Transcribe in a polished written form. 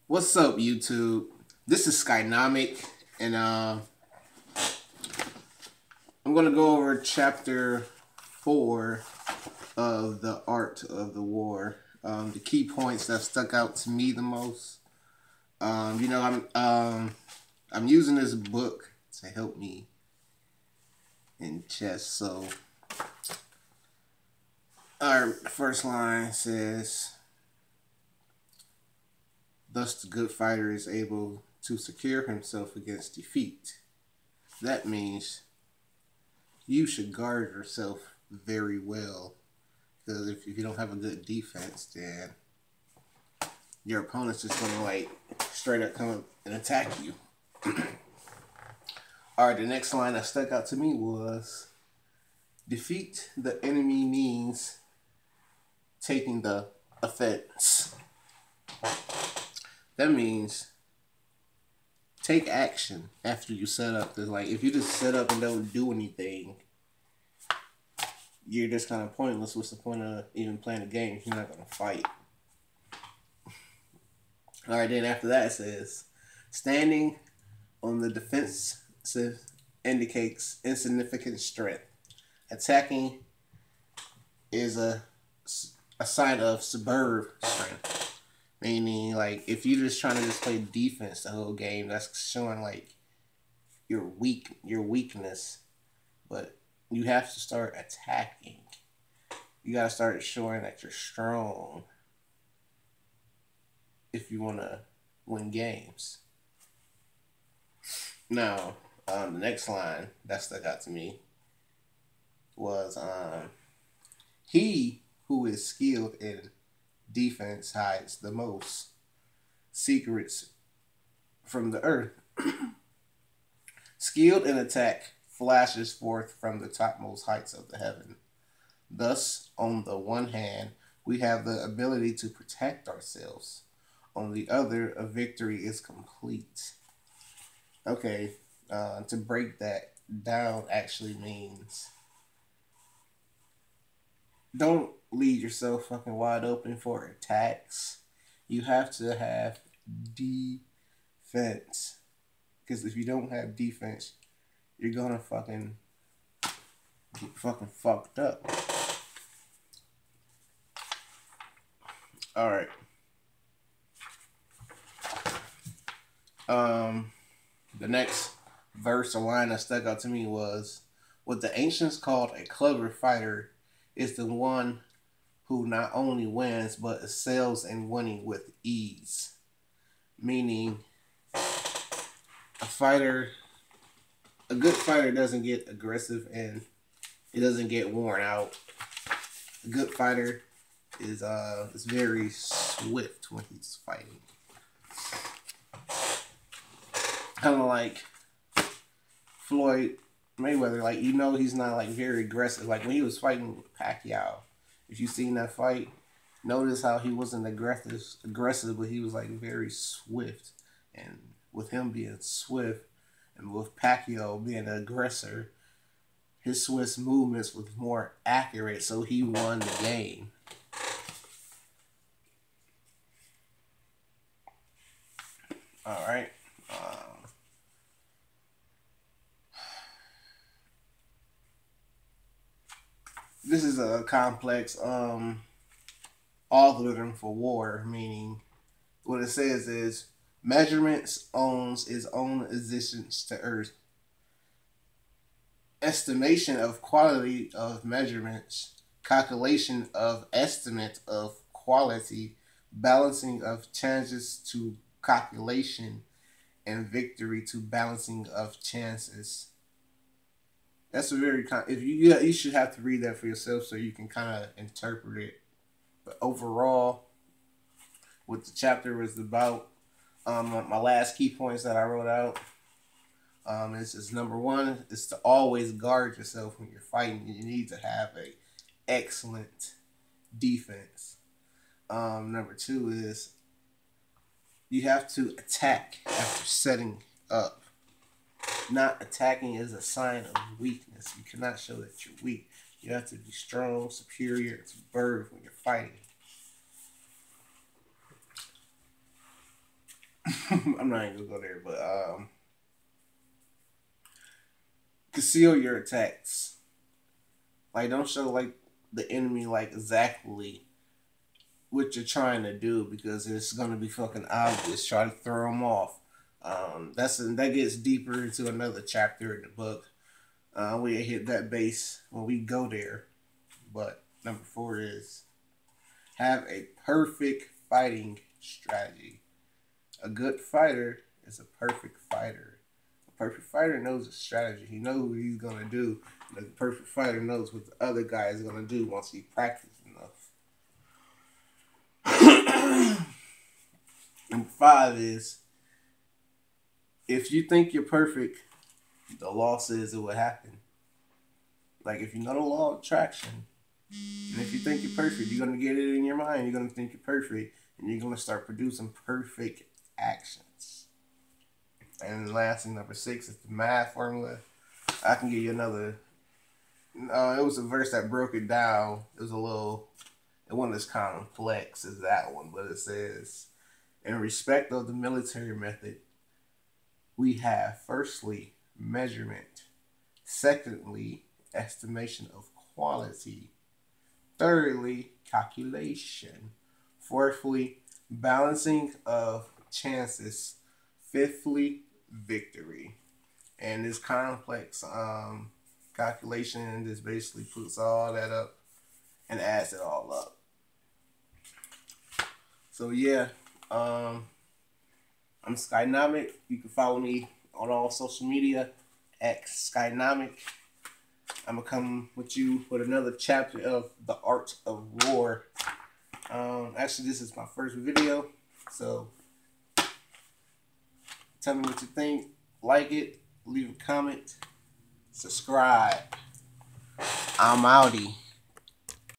What's up, YouTube? This is Skynomic, and I'm gonna go over chapter 4 of the Art of the War. The key points that stuck out to me the most. I'm using this book to help me in chess. So, our first line says, "Thus, the good fighter is able to secure himself against defeat." That means you should guard yourself very well, because if you don't have a good defense, then your opponent's just gonna straight up come up and attack you. All right, the next line that stuck out to me was, "Defeat the enemy means taking the offense." That means take action after you set up. Because if you just set up and don't do anything, you're just kind of pointless. What's the point of even playing a game if you're not going to fight? All right, then after that it says, "Standing on the defensive indicates insignificant strength. Attacking is a sign of superb strength." Meaning, if you're just trying to just play defense the whole game, that's showing your weakness. But you have to start attacking. You gotta start showing that you're strong if you wanna win games. Now, the next line that stuck out to me was, "He who is skilled in defense hides the most secrets from the earth. Skilled in attack flashes forth from the topmost heights of the heaven. Thus, on the one hand, we have the ability to protect ourselves. On the other, a victory is complete." Okay, to break that down actually means don't leave yourself fucking wide open for attacks. You have to have defense. Because if you don't have defense, you're gonna fucking get fucking fucked up. Alright. The next verse or line that stuck out to me was, "What the ancients called a clever fighter is the one who not only wins but excels in winning with ease." Meaning, a good fighter doesn't get aggressive and it doesn't get worn out. A good fighter is very swift when he's fighting. Kind of like Floyd Mayweather. He's not very aggressive. When he was fighting with Pacquiao, if you seen that fight, notice how he wasn't aggressive, but he was very swift. And with him being swift, and with Pacquiao being an aggressor, his swift movements was more accurate, so he won the game. All right. This is a complex algorithm for war, meaning what it says is, measurements owns its own existence to Earth. Estimation of quality of measurements, calculation of estimate of quality, balancing of chances to calculation, and victory to balancing of chances. That's a very if you should have to read that for yourself so you can kind of interpret it. But overall, what the chapter was about, my last key points that I wrote out, is number one is to always guard yourself when you're fighting. You need to have a excellent defense. Number two is you have to attack after setting up. Not attacking is a sign of weakness. You cannot show that you're weak. You have to be strong, superior to birth when you're fighting. I'm not even gonna go there, but conceal your attacks. Like, don't show like the enemy like exactly what you're trying to do because it's gonna be fucking obvious. Try to throw them off. That gets deeper into another chapter in the book. We hit that base when we go there. But number 4 is have a perfect fighting strategy. A good fighter is a perfect fighter. A perfect fighter knows a strategy. He knows what he's gonna do. The perfect fighter knows what the other guy is gonna do once he practices enough. Number 5 is if you think you're perfect, the law says it will happen. Like if you know the law of attraction, and if you think you're perfect, you're gonna get it in your mind. You're gonna think you're perfect, and you're gonna start producing perfect actions. And lastly, number 6 is the math formula. I can give you another. It was a verse that broke it down. It was a little. It wasn't as complex as that one, but it says, in respect of the military method, we have firstly measurement, secondly estimation of quality, thirdly calculation, fourthly balancing of chances, fifthly victory. And this complex calculation just basically puts all that up and adds it all up. So yeah, I'm Skynomic. You can follow me on all social media at Skynomic. I'm gonna come with you with another chapter of The Art of War. Actually, this is my first video, so tell me what you think. Like it, leave a comment, subscribe. I'm outie.